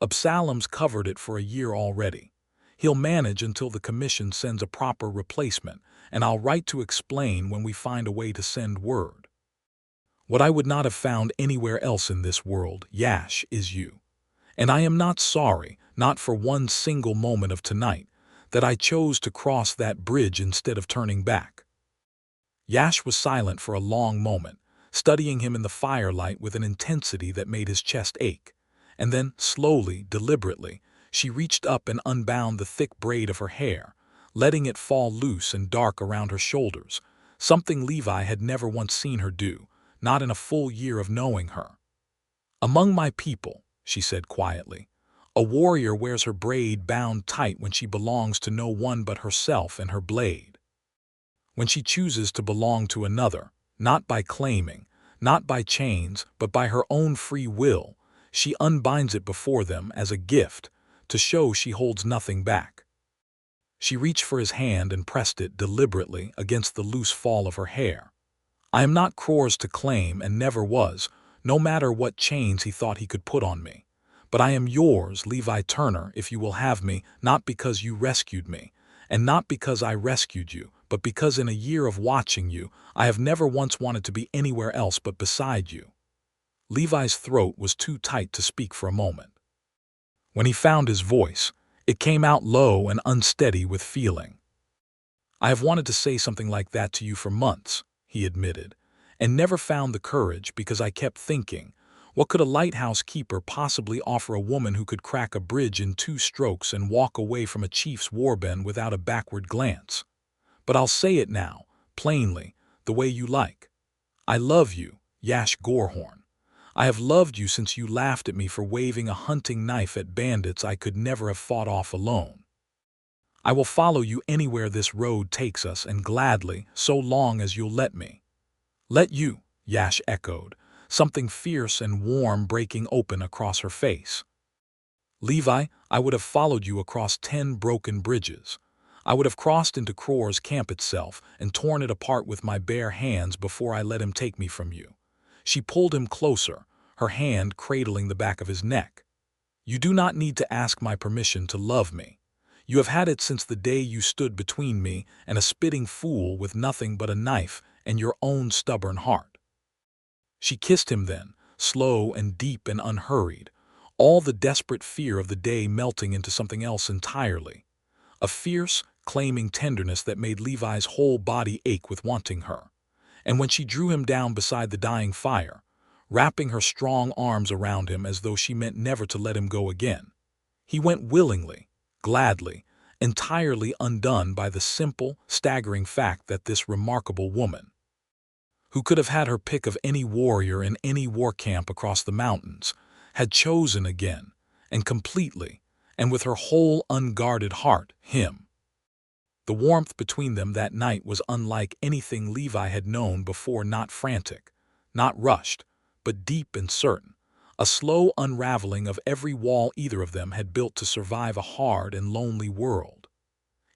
"Absalom's covered it for a year already. He'll manage until the commission sends a proper replacement, and I'll write to explain when we find a way to send word. What I would not have found anywhere else in this world, Yash, is you. And I am not sorry, not for one single moment of tonight, that I chose to cross that bridge instead of turning back." Yash was silent for a long moment, studying him in the firelight with an intensity that made his chest ache. And then, slowly, deliberately, she reached up and unbound the thick braid of her hair, letting it fall loose and dark around her shoulders, something Levi had never once seen her do, not in a full year of knowing her. "Among my people," she said quietly, A warrior wears her braid bound tight when she belongs to no one but herself and her blade. When she chooses to belong to another, not by claiming, not by chains, but by her own free will, she unbinds it before them as a gift, to show she holds nothing back. She reached for his hand and pressed it deliberately against the loose fall of her hair. I am not Cror's to claim and never was, no matter what chains he thought he could put on me. But I am yours, Levi Turner, if you will have me, not because you rescued me, and not because I rescued you, but because in a year of watching you, I have never once wanted to be anywhere else but beside you. Levi's throat was too tight to speak for a moment. When he found his voice, it came out low and unsteady with feeling. I have wanted to say something like that to you for months, he admitted, and never found the courage because I kept thinking, what could a lighthouse keeper possibly offer a woman who could crack a bridge in 2 strokes and walk away from a chief's warband without a backward glance? But I'll say it now, plainly, the way you like. I love you, Yash Gorehorn. I have loved you since you laughed at me for waving a hunting knife at bandits I could never have fought off alone. I will follow you anywhere this road takes us, and gladly, so long as you'll let me. Let you, Yash echoed, something fierce and warm breaking open across her face. Levi, I would have followed you across 10 broken bridges. I would have crossed into Cror's camp itself and torn it apart with my bare hands before I let him take me from you. She pulled him closer, her hand cradling the back of his neck. You do not need to ask my permission to love me. You have had it since the day you stood between me and a spitting fool with nothing but a knife and your own stubborn heart. She kissed him then, slow and deep and unhurried, all the desperate fear of the day melting into something else entirely. A fierce, claiming tenderness that made Levi's whole body ache with wanting her. And when she drew him down beside the dying fire, wrapping her strong arms around him as though she meant never to let him go again, he went willingly, gladly, entirely undone by the simple, staggering fact that this remarkable woman, who could have had her pick of any warrior in any war camp across the mountains, had chosen again, and completely, and with her whole unguarded heart, him. The warmth between them that night was unlike anything Levi had known before, not frantic, not rushed, but deep and certain, a slow unraveling of every wall either of them had built to survive a hard and lonely world.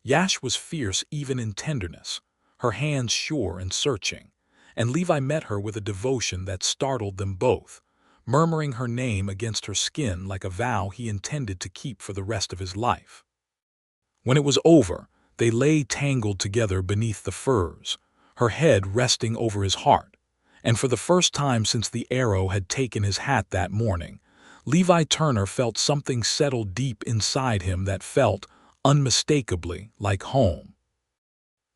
Yash was fierce even in tenderness, her hands sure and searching, and Levi met her with a devotion that startled them both, murmuring her name against her skin like a vow he intended to keep for the rest of his life. When it was over, they lay tangled together beneath the firs, her head resting over his heart, and for the first time since the arrow had taken his hat that morning, Levi Turner felt something settle deep inside him that felt, unmistakably, like home.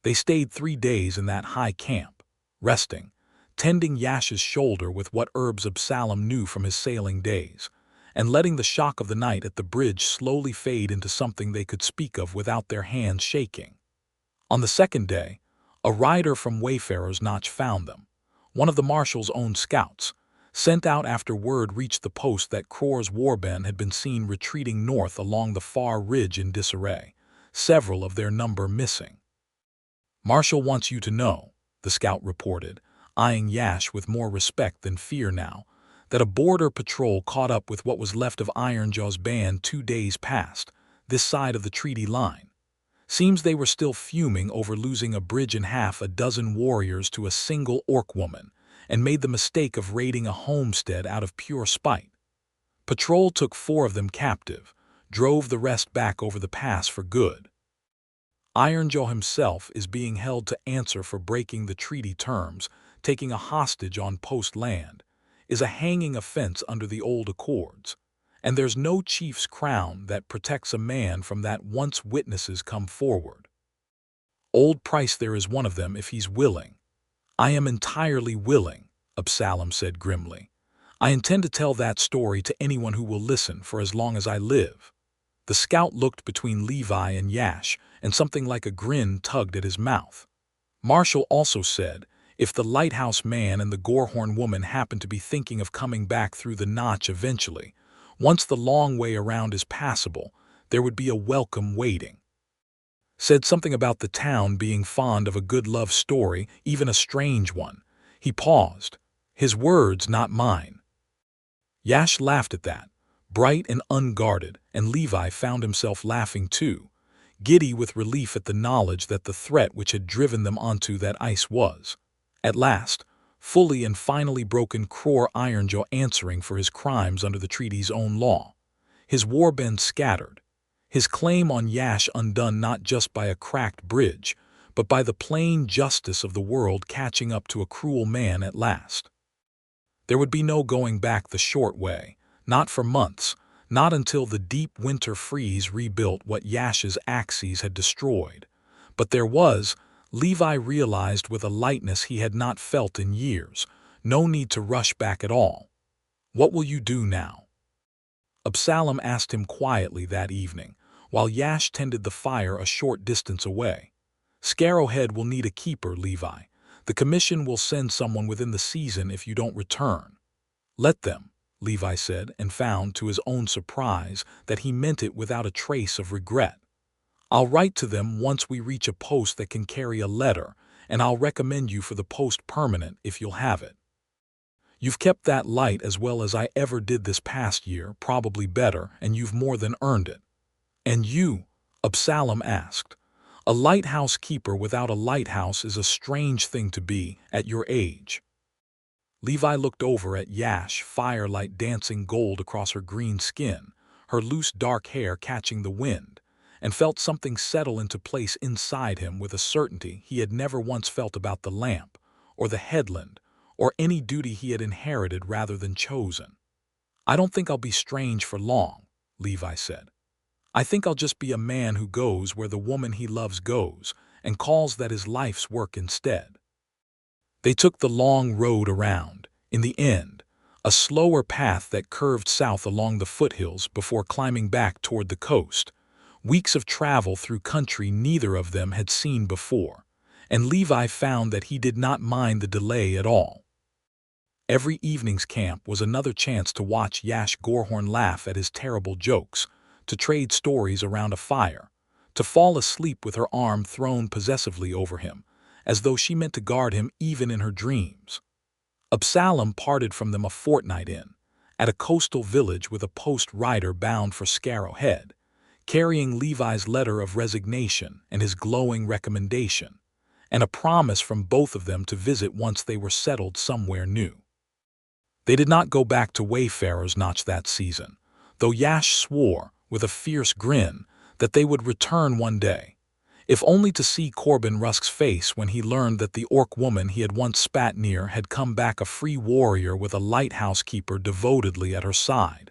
They stayed 3 days in that high camp, resting, tending Yash's shoulder with what herbs Absalom knew from his sailing days, and letting the shock of the night at the bridge slowly fade into something they could speak of without their hands shaking. On the 2nd day, a rider from Wayfarer's Notch found them, one of the marshal's own scouts, sent out after word reached the post that Cror's warband had been seen retreating north along the far ridge in disarray, several of their number missing. Marshal wants you to know, the scout reported, eyeing Yash with more respect than fear now, that a border patrol caught up with what was left of Ironjaw's band 2 days past, this side of the treaty line. Seems they were still fuming over losing a bridge and half a dozen warriors to a single orc woman, and made the mistake of raiding a homestead out of pure spite. Patrol took 4 of them captive, drove the rest back over the pass for good. Ironjaw himself is being held to answer for breaking the treaty terms, taking a hostage on post land, is a hanging offense under the old accords, and there's no chief's crown that protects a man from that once witnesses come forward. Old Price there is one of them if he's willing. I am entirely willing, Absalom said grimly. I intend to tell that story to anyone who will listen for as long as I live. The scout looked between Levi and Yash, and something like a grin tugged at his mouth. Marshall also said, if the lighthouse man and the Gorehorn woman happen to be thinking of coming back through the notch eventually, Once the long way around is passable, there would be a welcome waiting. Said something about the town being fond of a good love story, even a strange one. He paused. His words, not mine. Yash laughed at that, bright and unguarded, and Levi found himself laughing too, giddy with relief at the knowledge that the threat which had driven them onto that ice was, at last, fully and finally broken. Crore Ironjaw answering for his crimes under the treaty's own law, his warband scattered, his claim on Yash undone not just by a cracked bridge, but by the plain justice of the world catching up to a cruel man at last. There would be no going back the short way, not for months, not until the deep winter freeze rebuilt what Yash's axes had destroyed. But there was, Levi realized with a lightness he had not felt in years, no need to rush back at all. What will you do now? Absalom asked him quietly that evening, while Yash tended the fire a short distance away. Scarrowhead will need a keeper, Levi. The commission will send someone within the season if you don't return. Let them, Levi said, and found, to his own surprise, that he meant it without a trace of regret. I'll write to them once we reach a post that can carry a letter, and I'll recommend you for the post permanent if you'll have it. You've kept that light as well as I ever did this past year, probably better, and you've more than earned it. And you? Absalom asked. A lighthouse keeper without a lighthouse is a strange thing to be at your age. Levi looked over at Yash, firelight dancing gold across her green skin, her loose dark hair catching the wind, and felt something settle into place inside him with a certainty he had never once felt about the lamp, or the headland, or any duty he had inherited rather than chosen. I don't think I'll be strange for long, Levi said. I think I'll just be a man who goes where the woman he loves goes, and calls that his life's work instead. They took the long road around, in the end, a slower path that curved south along the foothills before climbing back toward the coast. Weeks of travel through country neither of them had seen before, and Levi found that he did not mind the delay at all. Every evening's camp was another chance to watch Yash Gorehorn laugh at his terrible jokes, to trade stories around a fire, to fall asleep with her arm thrown possessively over him, as though she meant to guard him even in her dreams. Absalom parted from them a fortnight in, at a coastal village with a post rider bound for Scarrowhead, carrying Levi's letter of resignation and his glowing recommendation, and a promise from both of them to visit once they were settled somewhere new. They did not go back to Wayfarer's Notch that season, though Yash swore, with a fierce grin, that they would return one day, if only to see Corbin Rusk's face when he learned that the orc woman he had once spat near had come back a free warrior with a lighthouse keeper devotedly at her side,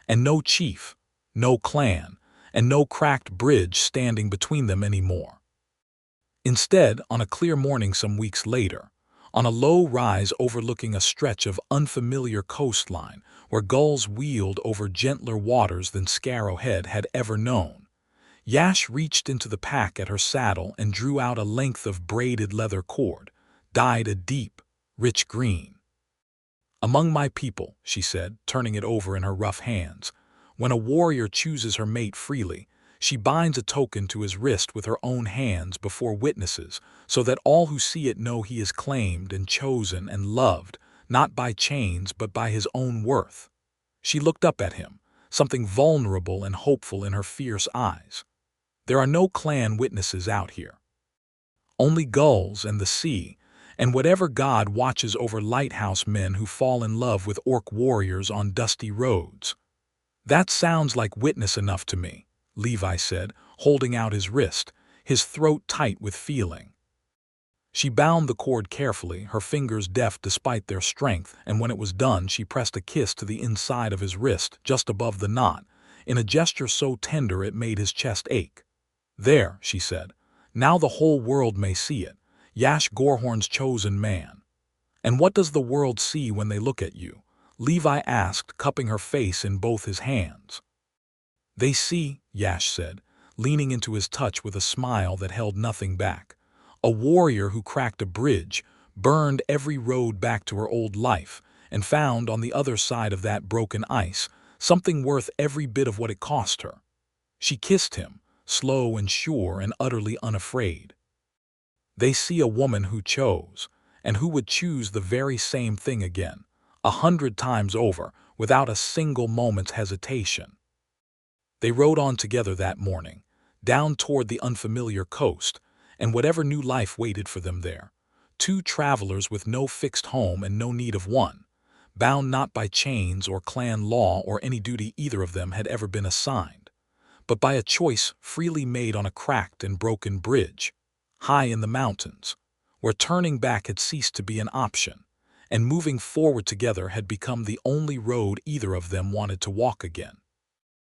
and no chief, no clan, and no cracked bridge standing between them anymore. Instead, on a clear morning some weeks later, on a low rise overlooking a stretch of unfamiliar coastline where gulls wheeled over gentler waters than Scarrowhead had ever known, Yash reached into the pack at her saddle and drew out a length of braided leather cord, dyed a deep, rich green. Among my people, she said, turning it over in her rough hands, when a warrior chooses her mate freely, she binds a token to his wrist with her own hands before witnesses, so that all who see it know he is claimed and chosen and loved, not by chains but by his own worth. She looked up at him, something vulnerable and hopeful in her fierce eyes. There are no clan witnesses out here. Only gulls and the sea, and whatever god watches over lighthouse men who fall in love with orc warriors on dusty roads. That sounds like witness enough to me, Levi said, holding out his wrist, his throat tight with feeling. She bound the cord carefully, her fingers deft despite their strength, and when it was done she pressed a kiss to the inside of his wrist, just above the knot, in a gesture so tender it made his chest ache. There, she said, now the whole world may see it, Yash Gorehorn's chosen man. And what does the world see when they look at you? Levi asked, cupping her face in both his hands. They see, Yash said, leaning into his touch with a smile that held nothing back, a warrior who cracked a bridge, burned every road back to her old life, and found on the other side of that broken ice something worth every bit of what it cost her. She kissed him, slow and sure and utterly unafraid. They see a woman who chose, and who would choose the very same thing again, 100 times over, without a single moment's hesitation. They rode on together that morning, down toward the unfamiliar coast, and whatever new life waited for them there. Two travelers with no fixed home and no need of one, bound not by chains or clan law or any duty either of them had ever been assigned, but by a choice freely made on a cracked and broken bridge, high in the mountains, where turning back had ceased to be an option, and moving forward together had become the only road either of them wanted to walk again.